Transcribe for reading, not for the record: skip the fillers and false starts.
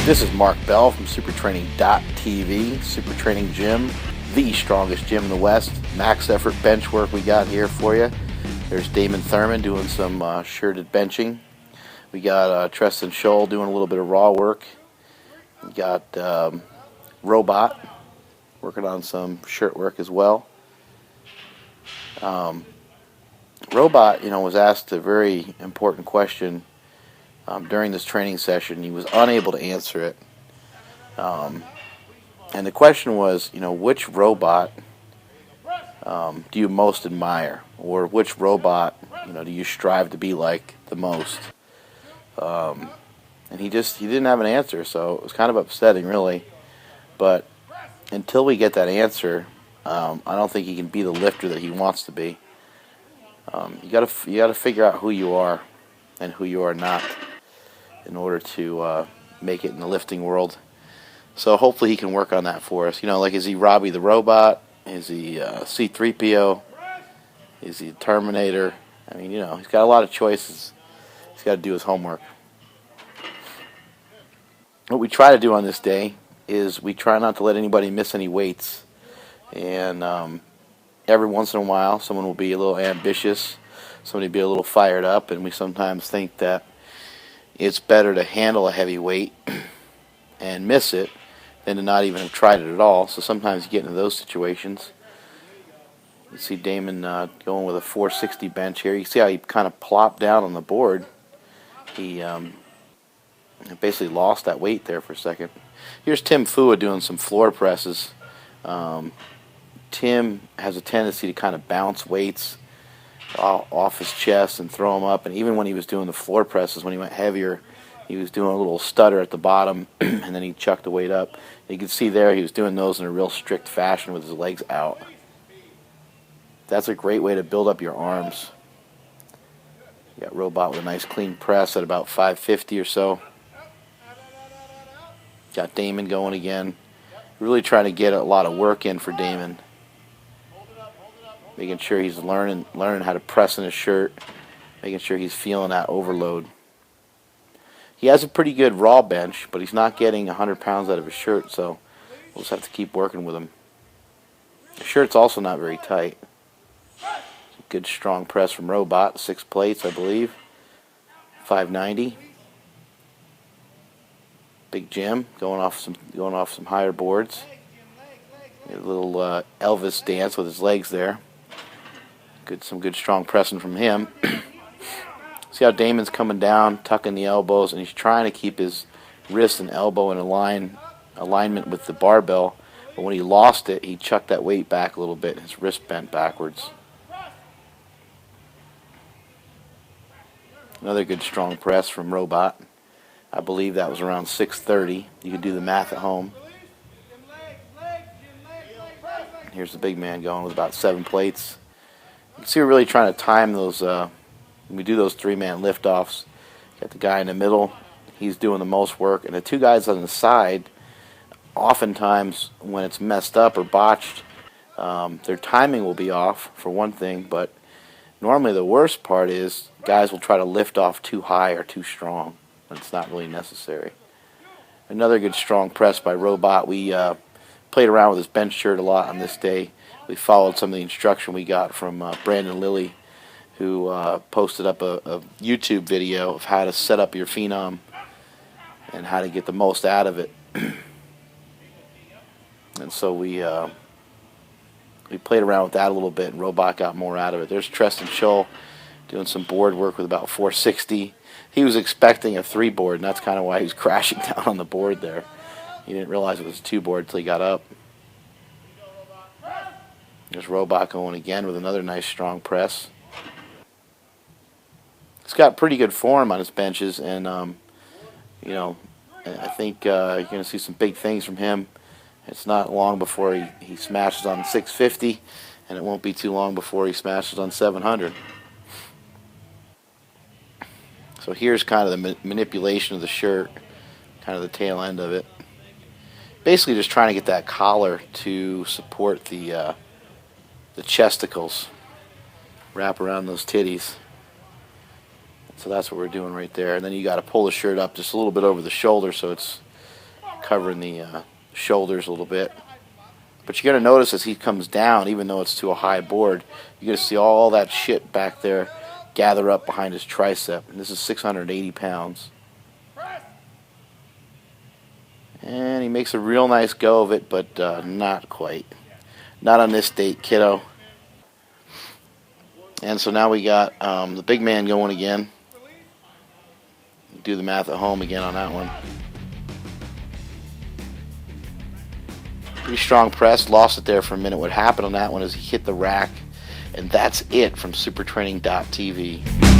This is Mark Bell from supertraining.tv, Super Training Gym, the strongest gym in the West. Max effort bench work we got here for you. There's Damon doing some shirted benching. We got Treston doing a little bit of raw work. We got Robot working on some shirt work as well. Robot, was asked a very important question during this training session. He was unable to answer it. And the question was, which robot do you most admire? Or which robot, do you strive to be like the most? And he didn't have an answer, so it was kind of upsetting, really. But until we get that answer, I don't think he can be the lifter that he wants to be. You gotta figure out who you are and who you are not in order to make it in the lifting world. So hopefully he can work on that for us. Like, is he Robbie the Robot? Is he C-3PO? Is he Terminator? I mean, he's got a lot of choices. He's got to do his homework. What we try to do on this day is we try not to let anybody miss any weights. And every once in a while, someone will be a little ambitious. Somebody will be a little fired up. And we sometimes think that it's better to handle a heavy weight and miss it than to not even have tried it at all. So sometimes you get into those situations. You see Damon going with a 460 bench here. You see how he kind of plopped down on the board. He basically lost that weight there for a second. Here's Tim doing some floor presses. Tim has a tendency to kind of bounce weights off his chest and throw them up. And even when he was doing the floor presses, when he went heavier, he was doing a little stutter at the bottom, and then he chucked the weight up. You can see there he was doing those in a real strict fashion with his legs out. That's a great way to build up your arms. You got Robot with a nice clean press at about 550 or so. Got Damon going again. Really trying to get a lot of work in for Damon. Making sure he's learning how to press in his shirt. Making sure he's feeling that overload. He has a pretty good raw bench, but he's not getting 100 pounds out of his shirt, so we'll just have to keep working with him. The shirt's also not very tight. Good strong press from Robot, 6 plates, I believe. 590. Big Jim going off some higher boards. A little Elvis dance with his legs there. Some good strong pressing from him. See how Damon's coming down, tucking the elbows, and he's trying to keep his wrist and elbow in alignment with the barbell. But when he lost it, he chucked that weight back a little bit, and his wrist bent backwards. Another good strong press from Robot. I believe that was around 630. You can do the math at home. Here's the big man going with about 7 plates. You can see we're really trying to time those. When we do those 3-man liftoffs, got the guy in the middle. He's doing the most work, and the 2 guys on the side, oftentimes when it's messed up or botched, their timing will be off for one thing. But normally the worst part is guys will try to lift off too high or too strong. It's not really necessary. Another good strong press by Robot. We played around with his bench shirt a lot on this day. We followed some of the instruction we got from Brandon Lilly, who posted up a YouTube video of how to set up your phenom and how to get the most out of it. And so we played around with that a little bit, and Robot got more out of it. There's Treston doing some board work with about 460. He was expecting a 3-board, and that's kind of why he was crashing down on the board there. He didn't realize it was a 2-board until he got up. There's Robot going again with another nice strong press. He's got pretty good form on his benches, and I think you're going to see some big things from him. It's not long before he smashes on 650, and it won't be too long before he smashes on 700. So here's kind of the manipulation of the shirt, kind of the tail end of it. Basically just trying to get that collar to support the chesticles, wrap around those titties. So that's what we're doing right there. And then you got to pull the shirt up just a little bit over the shoulder so it's covering the shoulders a little bit. But you're going to notice as he comes down, even though it's to a high board, you're going to see all that shit back there gather up behind his tricep. And this is 680 pounds. And he makes a real nice go of it, but not quite. Not on this date, kiddo. And so now we got the big man going again. Do the math at home again on that one. Pretty strong press. Lost it there for a minute. What happened on that one is he hit the rack. And that's it from supertraining.tv.